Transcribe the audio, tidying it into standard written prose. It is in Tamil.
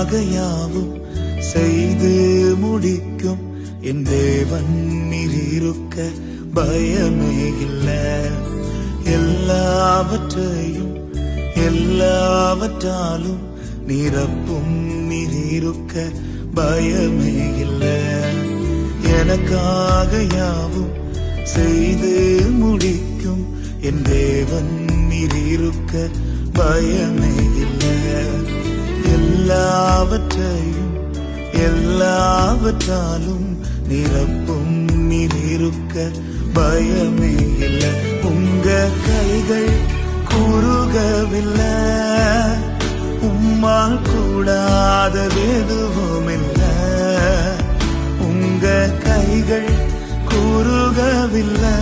எனக்காக யாவும் செய்து முடிக்கும் என் தேவன் நீர் இருக்க பயமே இல்லை. எல்லாவற்றையும் எல்லாவற்றாலும் நிரப்பும் நீர் இருக்க பயமே இல்லை. எனக்காக யாவும் செய்து முடிக்கும் என் தேவன் நீர் இருக்க பயமே இல்லை. எல்லாவற்றையும் எல்லாவற்றாலும் நிரப்பும் நீர் இருக்க பயமே இல்லை. உங்க கைகள் குறுகவில்லை, உம்மால் கூடாதது எதுவும் இல்லை. உங்க கைகள் குறுகவில்லை,